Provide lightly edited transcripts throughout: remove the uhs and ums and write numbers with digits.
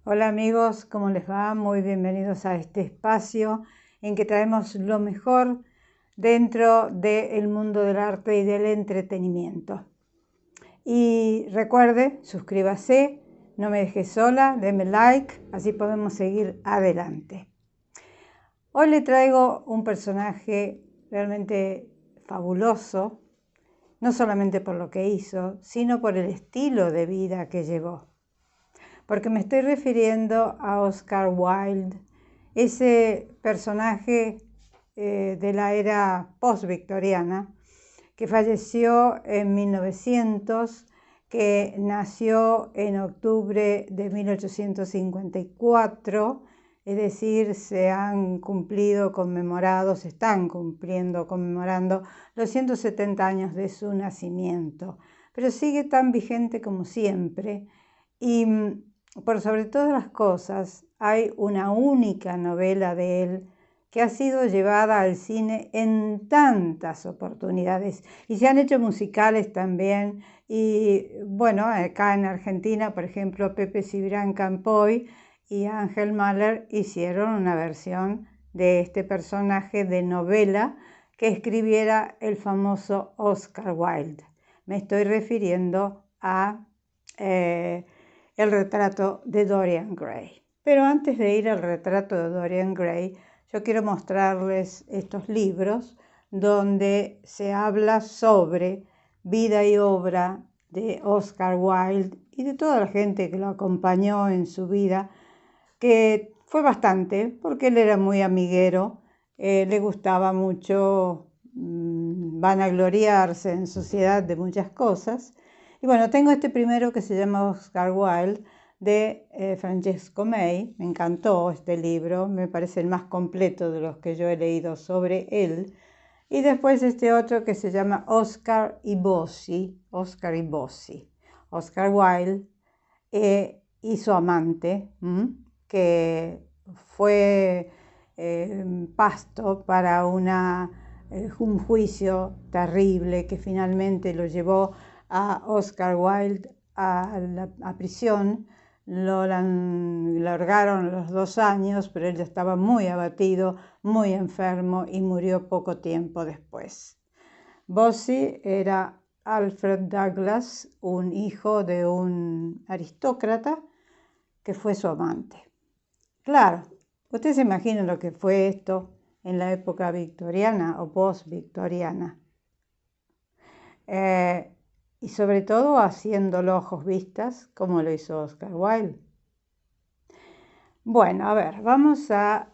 Hola amigos, ¿cómo les va? Muy bienvenidos a este espacio en que traemos lo mejor dentro del mundo del arte y del entretenimiento. Y recuerde, suscríbase, no me deje sola, deme like, así podemos seguir adelante. Hoy le traigo un personaje realmente fabuloso, no solamente por lo que hizo, sino por el estilo de vida que llevó. Porque me estoy refiriendo a Oscar Wilde, ese personaje de la era post-victoriana que falleció en 1900, que nació en octubre de 1854, es decir, se están conmemorando los 170 años de su nacimiento, pero sigue tan vigente como siempre y por sobre todas las cosas, hay una única novela de él que ha sido llevada al cine en tantas oportunidades y se han hecho musicales también. Y bueno, acá en Argentina, por ejemplo, Pepe Cibrián Campoy y Ángel Mahler hicieron una versión de este personaje de novela que escribiera el famoso Oscar Wilde. Me estoy refiriendo a el retrato de Dorian Gray. Pero antes de ir al retrato de Dorian Gray, yo quiero mostrarles estos libros donde se habla sobre vida y obra de Oscar Wilde y de toda la gente que lo acompañó en su vida, que fue bastante, porque él era muy amiguero, le gustaba mucho vanagloriarse en sociedad de muchas cosas. Y bueno, tengo este primero que se llama Oscar Wilde, de Francesco May. Me encantó este libro, me parece el más completo de los que yo he leído sobre él. Y después este otro que se llama Oscar y Bossy. Oscar Wilde y su amante, que fue pasto para un juicio terrible que finalmente lo llevó a Oscar Wilde a prisión. Lo largaron a los 2 años, pero él ya estaba muy abatido, muy enfermo y murió poco tiempo después. Bossy era Alfred Douglas, un hijo de un aristócrata que fue su amante. Claro, ustedes se imaginan lo que fue esto en la época victoriana o post-victoriana. Y sobre todo haciéndolo ojos vistas, como lo hizo Oscar Wilde. Bueno, a ver, vamos a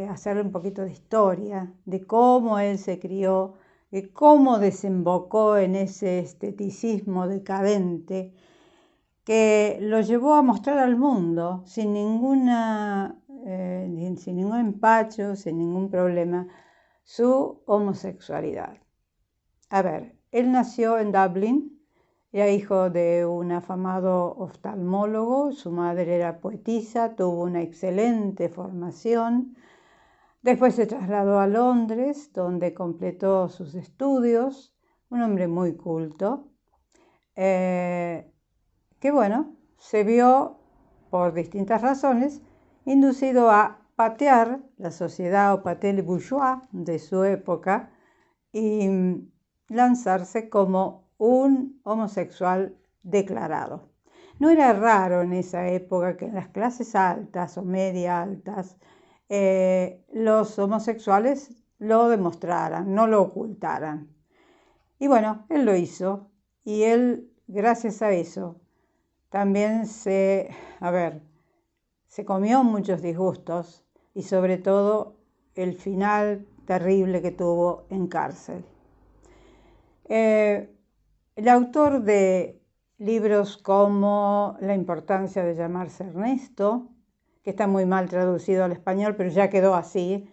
hacerle un poquito de historia de cómo él se crió, de cómo desembocó en ese esteticismo decadente que lo llevó a mostrar al mundo sin ningún empacho, sin ningún problema, su homosexualidad. A ver, él nació en Dublín, era hijo de un afamado oftalmólogo, su madre era poetisa, tuvo una excelente formación. Después se trasladó a Londres, donde completó sus estudios, un hombre muy culto, que bueno, se vio por distintas razones inducido a patear la sociedad o pater le bourgeois de su época y lanzarse como un homosexual declarado. No era raro en esa época que en las clases altas o media altas los homosexuales lo demostraran, no lo ocultaran. Y bueno, él lo hizo y él, gracias a eso, también se comió muchos disgustos y sobre todo el final terrible que tuvo en cárcel. El autor de libros como La importancia de llamarse Ernesto, que está muy mal traducido al español, pero ya quedó así,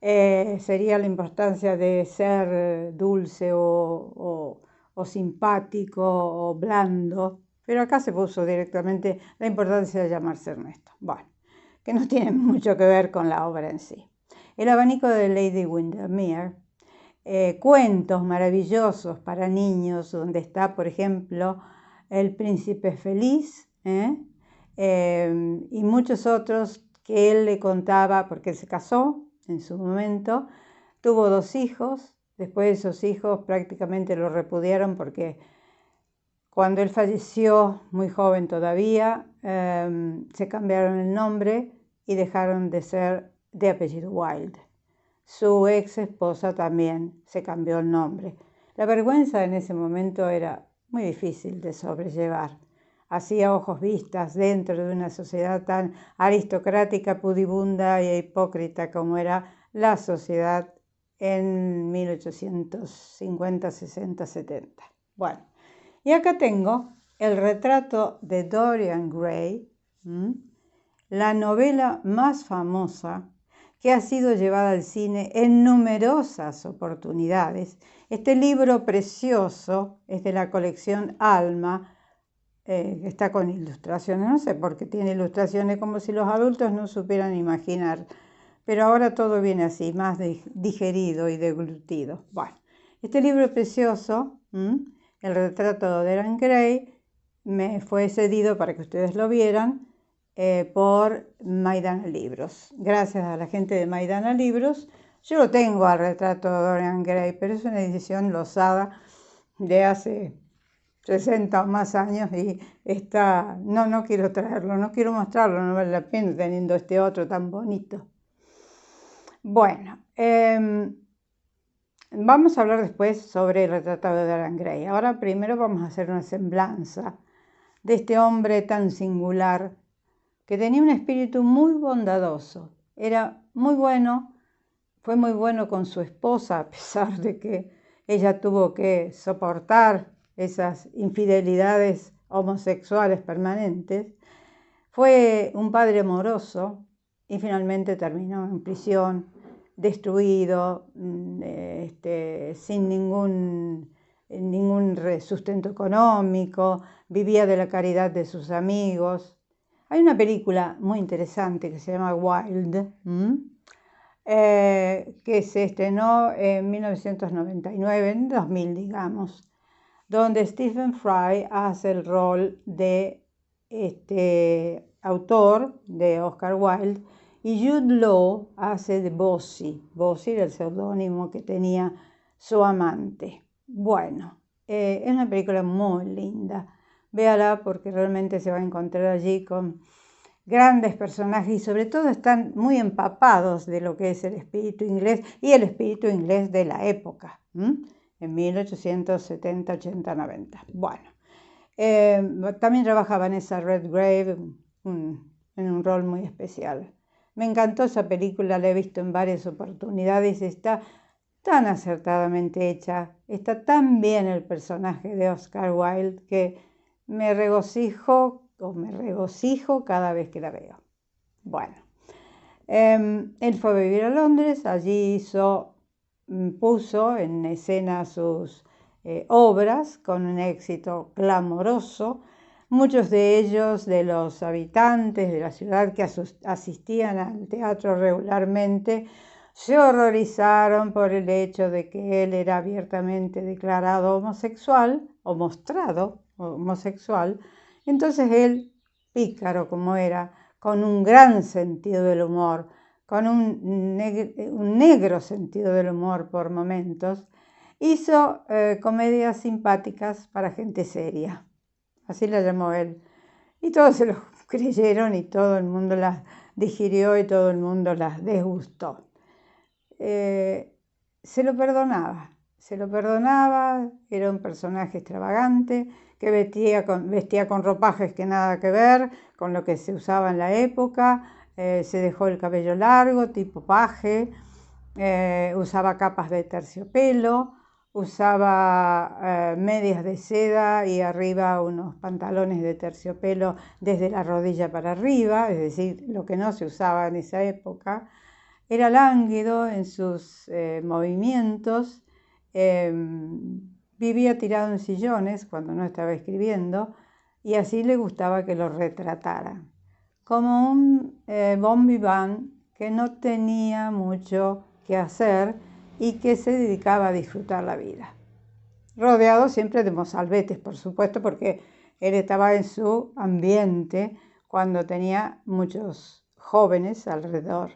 sería la importancia de ser dulce o simpático o blando, pero acá se puso directamente la importancia de llamarse Ernesto. Bueno, que no tiene mucho que ver con la obra en sí. El abanico de Lady Windermere, cuentos maravillosos para niños, donde está, por ejemplo, El Príncipe Feliz, y muchos otros que él le contaba, porque él se casó en su momento, tuvo 2 hijos, después esos hijos prácticamente lo repudiaron porque cuando él falleció, muy joven todavía, se cambiaron el nombre y dejaron de ser de apellido Wilde. Su ex esposa también se cambió el nombre. La vergüenza en ese momento era muy difícil de sobrellevar. Hacía ojos vistas dentro de una sociedad tan aristocrática, pudibunda e hipócrita como era la sociedad en 1850, 60, 70. Bueno, y acá tengo el retrato de Dorian Gray, la novela más famosa que ha sido llevada al cine en numerosas oportunidades. Este libro precioso es de la colección Alma, está con ilustraciones, no sé por qué tiene ilustraciones, como si los adultos no supieran imaginar, pero ahora todo viene así, más digerido y deglutido. Bueno, este libro precioso, el retrato de Dorian Gray, me fue cedido para que ustedes lo vieran por Maidana Libros. Gracias a la gente de Maidana Libros, yo lo tengo al retrato de Dorian Gray, pero es una edición losada de hace 60 o más años y no quiero traerlo, no quiero mostrarlo, no vale la pena teniendo este otro tan bonito. Bueno, vamos a hablar después sobre el retrato de Dorian Gray. Ahora primero vamos a hacer una semblanza de este hombre tan singular que tenía un espíritu muy bondadoso. Era muy bueno, fue muy bueno con su esposa, a pesar de que ella tuvo que soportar esas infidelidades homosexuales permanentes. Fue un padre amoroso y finalmente terminó en prisión, destruido, sin ningún sustento económico, vivía de la caridad de sus amigos. Hay una película muy interesante que se llama Wild, que se estrenó en 1999, en 2000 digamos, donde Stephen Fry hace el rol de autor de Oscar Wilde y Jude Law hace de Bossy. Bossy era el seudónimo que tenía su amante. Bueno, es una película muy linda. Véala porque realmente se va a encontrar allí con grandes personajes y sobre todo están muy empapados de lo que es el espíritu inglés y el espíritu inglés de la época, en 1870, 80, 90. Bueno, también trabaja Vanessa Redgrave en un rol muy especial. Me encantó esa película, la he visto en varias oportunidades, está tan acertadamente hecha, está tan bien el personaje de Oscar Wilde que me regocijo cada vez que la veo. Bueno, él fue a vivir a Londres, allí puso en escena sus obras con un éxito clamoroso. Muchos de ellos, de los habitantes de la ciudad que asistían al teatro regularmente, se horrorizaron por el hecho de que él era abiertamente declarado homosexual o mostrado homosexual. Entonces él, pícaro como era, con un gran sentido del humor, con un negro sentido del humor por momentos, hizo comedias simpáticas para gente seria. Así la llamó él. Y todos se lo creyeron y todo el mundo las digirió y todo el mundo las desgustó. Se lo perdonaba, era un personaje extravagante que vestía con ropajes que nada que ver con lo que se usaba en la época, se dejó el cabello largo, tipo paje, usaba capas de terciopelo, usaba medias de seda y arriba unos pantalones de terciopelo desde la rodilla para arriba, es decir, lo que no se usaba en esa época. Era lánguido en sus movimientos, vivía tirado en sillones cuando no estaba escribiendo y así le gustaba que lo retrataran, como un bon vivant que no tenía mucho que hacer y que se dedicaba a disfrutar la vida. Rodeado siempre de mozalbetes, por supuesto, porque él estaba en su ambiente cuando tenía muchos jóvenes alrededor.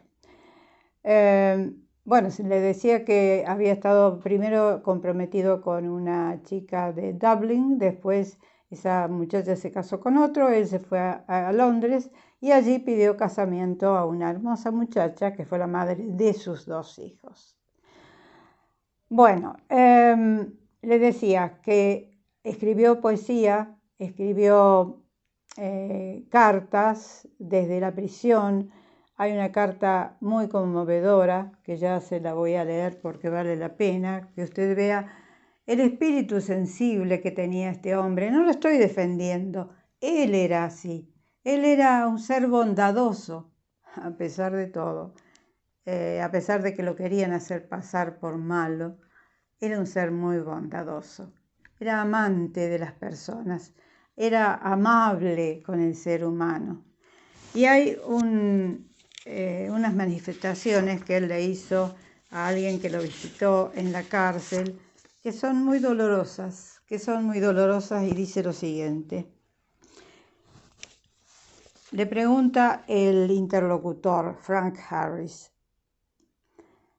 Bueno, se le decía que había estado primero comprometido con una chica de Dublín, después esa muchacha se casó con otro, él se fue a Londres y allí pidió casamiento a una hermosa muchacha que fue la madre de sus 2 hijos. Bueno, le decía que escribió poesía, escribió cartas desde la prisión. Hay una carta muy conmovedora que ya se la voy a leer porque vale la pena que usted vea el espíritu sensible que tenía este hombre. No lo estoy defendiendo, él era así. Él era un ser bondadoso, a pesar de todo, a pesar de que lo querían hacer pasar por malo. Era un ser muy bondadoso, era amante de las personas, era amable con el ser humano. Y hay unas manifestaciones que él le hizo a alguien que lo visitó en la cárcel, que son muy dolorosas, y dice lo siguiente. Le pregunta el interlocutor, Frank Harris: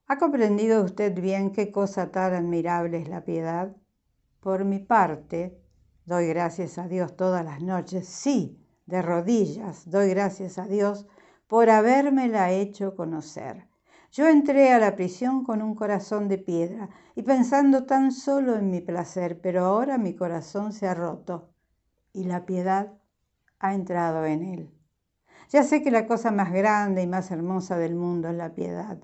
¿ha comprendido usted bien qué cosa tan admirable es la piedad? Por mi parte, doy gracias a Dios todas las noches, sí, de rodillas, doy gracias a Dios por habérmela hecho conocer. Yo entré a la prisión con un corazón de piedra y pensando tan solo en mi placer, pero ahora mi corazón se ha roto y la piedad ha entrado en él. Ya sé que la cosa más grande y más hermosa del mundo es la piedad.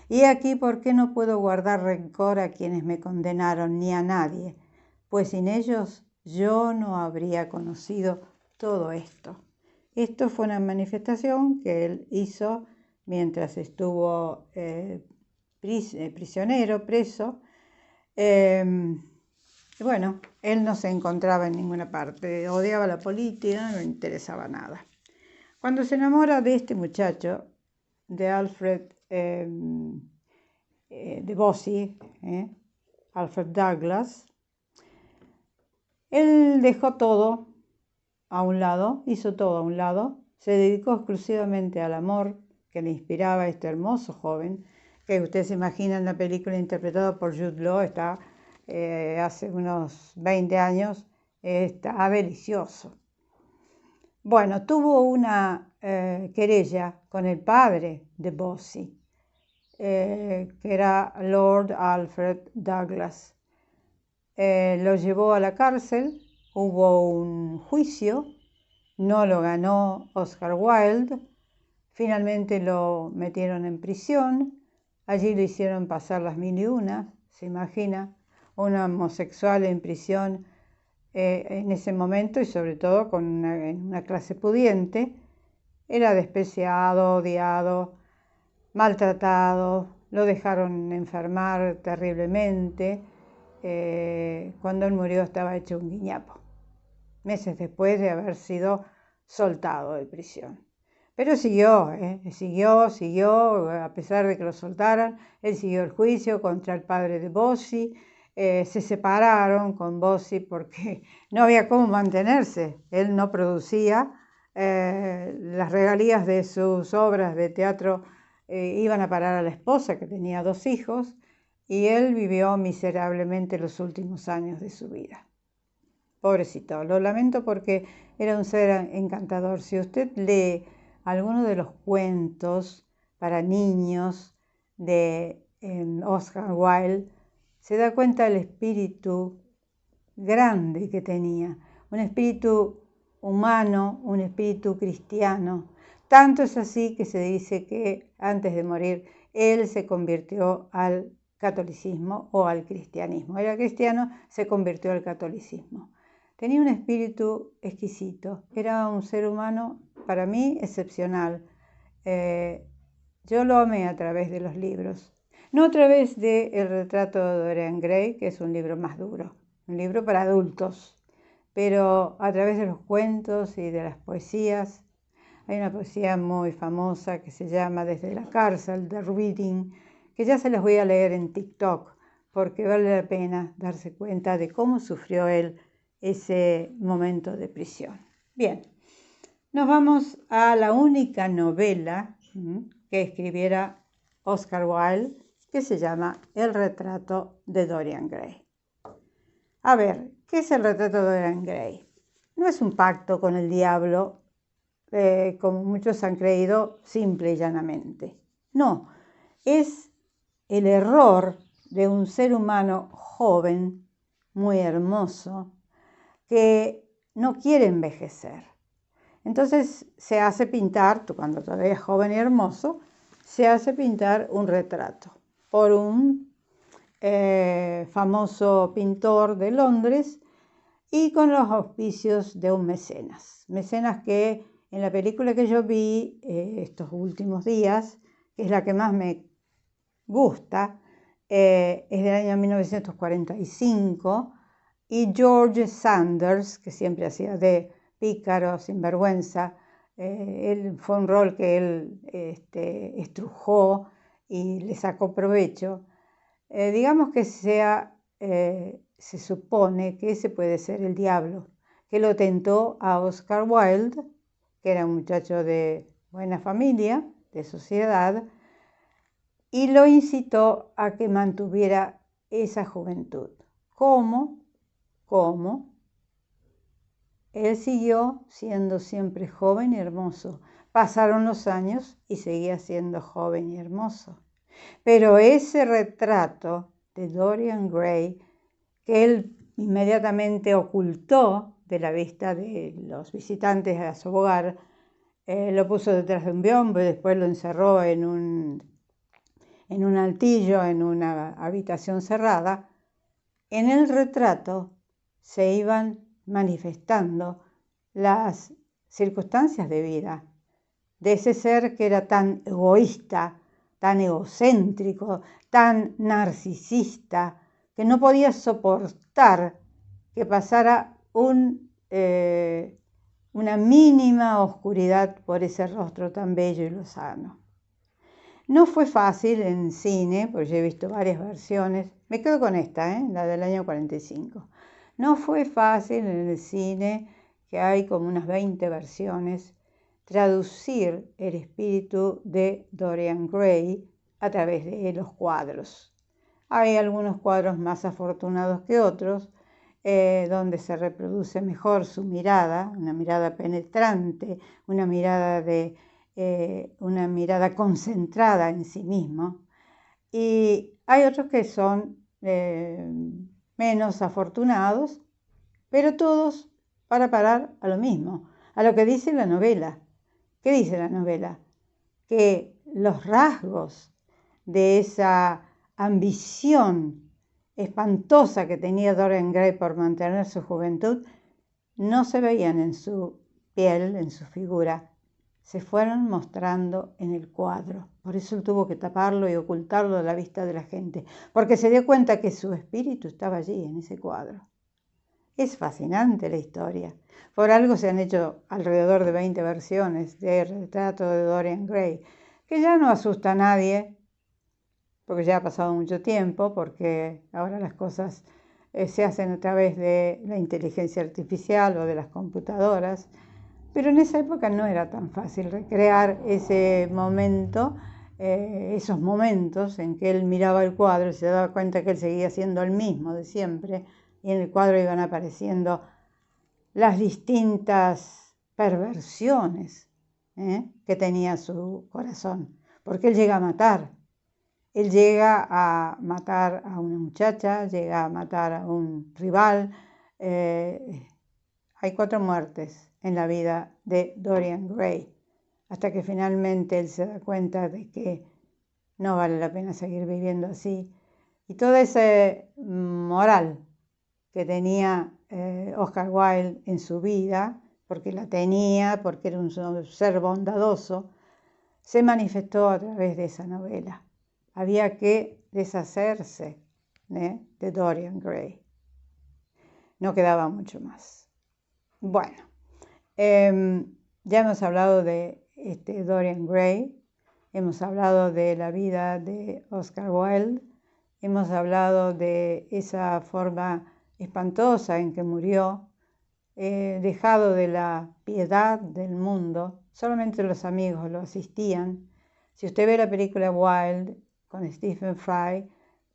Y he aquí por qué no puedo guardar rencor a quienes me condenaron, ni a nadie, pues sin ellos yo no habría conocido todo esto. Esto fue una manifestación que él hizo mientras estuvo prisionero, preso. Bueno, él no se encontraba en ninguna parte, odiaba la política, no le interesaba nada. Cuando se enamora de este muchacho, de Alfred de Bossy, Alfred Douglas, él dejó todo a un lado, hizo todo a un lado, se dedicó exclusivamente al amor que le inspiraba a este hermoso joven, que usted se imagina en la película interpretada por Jude Law, está hace unos 20 años, está delicioso. Bueno, tuvo una querella con el padre de Bossy, que era Lord Alfred Douglas. Lo llevó a la cárcel, hubo un juicio, no lo ganó Oscar Wilde, finalmente lo metieron en prisión, allí lo hicieron pasar las 1001, se imagina, un homosexual en prisión en ese momento y sobre todo con una clase pudiente, era despreciado, odiado, maltratado, lo dejaron enfermar terriblemente. Cuando él murió estaba hecho un guiñapo, meses después de haber sido soltado de prisión. Pero siguió, a pesar de que lo soltaran, él siguió el juicio contra el padre de Bossy. Se separaron con Bossy porque no había cómo mantenerse. Él no producía, las regalías de sus obras de teatro iban a parar a la esposa, que tenía 2 hijos, y él vivió miserablemente los últimos años de su vida. Pobrecito, lo lamento porque era un ser encantador. Si usted lee algunos de los cuentos para niños de Oscar Wilde, se da cuenta del espíritu grande que tenía, un espíritu humano, un espíritu cristiano. Tanto es así que se dice que antes de morir él se convirtió al catolicismo o al cristianismo. Era cristiano, se convirtió al catolicismo. Tenía un espíritu exquisito, era un ser humano para mí excepcional. Yo lo amé a través de los libros, no a través de El retrato de Dorian Gray, que es un libro más duro, un libro para adultos, pero a través de los cuentos y de las poesías. Hay una poesía muy famosa que se llama Desde la cárcel, The Reading, que ya se las voy a leer en TikTok, porque vale la pena darse cuenta de cómo sufrió él ese momento de prisión. Bien, nos vamos a la única novela que escribiera Oscar Wilde, que se llama El retrato de Dorian Gray. A ver, ¿qué es el retrato de Dorian Gray? No es un pacto con el diablo, como muchos han creído, simple y llanamente. No, es el error de un ser humano joven, muy hermoso, que no quiere envejecer. Entonces se hace pintar, cuando todavía es joven y hermoso, se hace pintar un retrato por un famoso pintor de Londres y con los auspicios de un mecenas. Mecenas que en la película que yo vi estos últimos días, que es la que más me gusta, es del año 1945, y George Sanders, que siempre hacía de pícaro, sinvergüenza, él fue un rol que él estrujó y le sacó provecho. Digamos que se supone que ese puede ser el diablo, que lo tentó a Oscar Wilde, que era un muchacho de buena familia, de sociedad, y lo incitó a que mantuviera esa juventud. ¿Cómo? Él siguió siendo siempre joven y hermoso. Pasaron los años y seguía siendo joven y hermoso. Pero ese retrato de Dorian Gray, que él inmediatamente ocultó de la vista de los visitantes a su hogar, lo puso detrás de un biombo y después lo encerró en un altillo, en una habitación cerrada. En el retrato se iban manifestando las circunstancias de vida de ese ser que era tan egoísta, tan egocéntrico, tan narcisista, que no podía soportar que pasara una mínima oscuridad por ese rostro tan bello y lozano. No fue fácil en cine, porque yo he visto varias versiones, me quedo con esta, la del año 45. No fue fácil en el cine, que hay como unas 20 versiones, traducir el espíritu de Dorian Gray a través de los cuadros. Hay algunos cuadros más afortunados que otros, donde se reproduce mejor su mirada, una mirada penetrante, una mirada concentrada en sí mismo. Y hay otros que son menos afortunados, pero todos para parar a lo mismo, a lo que dice la novela. ¿Qué dice la novela? Que los rasgos de esa ambición espantosa que tenía Dorian Gray por mantener su juventud no se veían en su piel, en su figura, se fueron mostrando en el cuadro. Por eso él tuvo que taparlo y ocultarlo de la vista de la gente, porque se dio cuenta que su espíritu estaba allí, en ese cuadro. Es fascinante la historia. Por algo se han hecho alrededor de 20 versiones de retrato de Dorian Gray, que ya no asusta a nadie, porque ya ha pasado mucho tiempo, porque ahora las cosas se hacen a través de la inteligencia artificial o de las computadoras, pero en esa época no era tan fácil recrear ese momento, esos momentos en que él miraba el cuadro y se daba cuenta que él seguía siendo el mismo de siempre, y en el cuadro iban apareciendo las distintas perversiones que tenía su corazón, porque él llega a matar. Él llega a matar a una muchacha, llega a matar a un rival. Hay 4 muertes en la vida de Dorian Gray, hasta que finalmente él se da cuenta de que no vale la pena seguir viviendo así. Y toda esa moral que tenía Oscar Wilde en su vida, porque la tenía, porque era un ser bondadoso, se manifestó a través de esa novela. Había que deshacerse de Dorian Gray. No quedaba mucho más. Bueno, ya hemos hablado de Dorian Gray, hemos hablado de la vida de Oscar Wilde, hemos hablado de esa forma espantosa en que murió, dejado de la piedad del mundo, solamente los amigos lo asistían. Si usted ve la película Wild con Stephen Fry,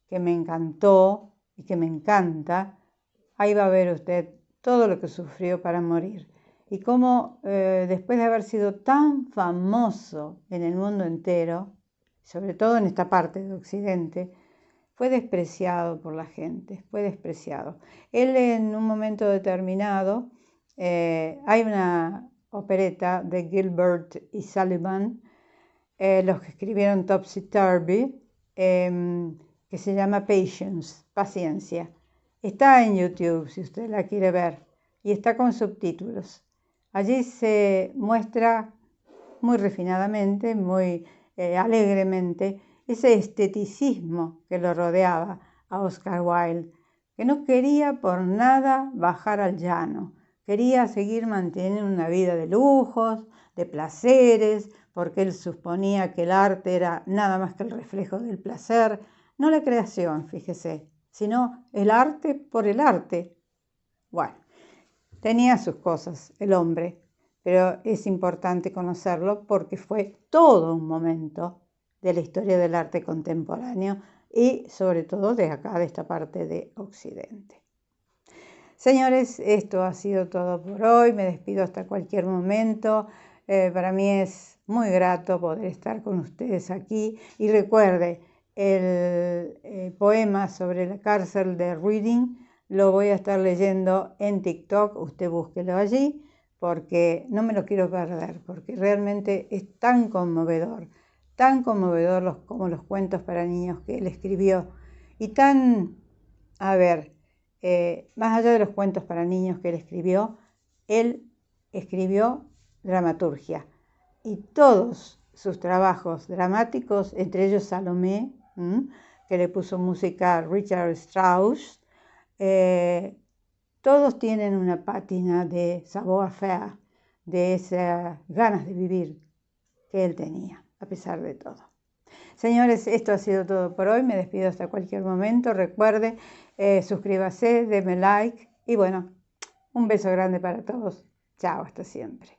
que me encantó y que me encanta, ahí va a ver usted todo lo que sufrió para morir. Y cómo después de haber sido tan famoso en el mundo entero, sobre todo en esta parte de Occidente, fue despreciado por la gente, fue despreciado. Él en un momento determinado, hay una opereta de Gilbert y Sullivan, los que escribieron Topsy Turvy, que se llama Patience, paciencia. Está en YouTube si usted la quiere ver y está con subtítulos. Allí se muestra muy refinadamente, muy alegremente, ese esteticismo que lo rodeaba a Oscar Wilde, que no quería por nada bajar al llano, quería seguir manteniendo una vida de lujos, de placeres, porque él suponía que el arte era nada más que el reflejo del placer, no la creación, fíjese, sino el arte por el arte. Bueno, tenía sus cosas el hombre, pero es importante conocerlo porque fue todo un momento de la historia del arte contemporáneo y sobre todo de acá, de esta parte de Occidente. Señores, esto ha sido todo por hoy. Me despido hasta cualquier momento. Para mí es muy grato poder estar con ustedes aquí. Y recuerde, el poema sobre la cárcel de Reading lo voy a estar leyendo en TikTok. Usted búsquelo allí porque no me lo quiero perder, porque realmente es tan conmovedor como los cuentos para niños que él escribió. Y tan, a ver, más allá de los cuentos para niños que él escribió dramaturgia. Y todos sus trabajos dramáticos, entre ellos Salomé, que le puso música a Richard Strauss, todos tienen una pátina de savoir-faire, de esas ganas de vivir que él tenía, a pesar de todo. Señores, esto ha sido todo por hoy. Me despido hasta cualquier momento. Recuerde, suscríbase, deme like y bueno, un beso grande para todos. Chao, hasta siempre.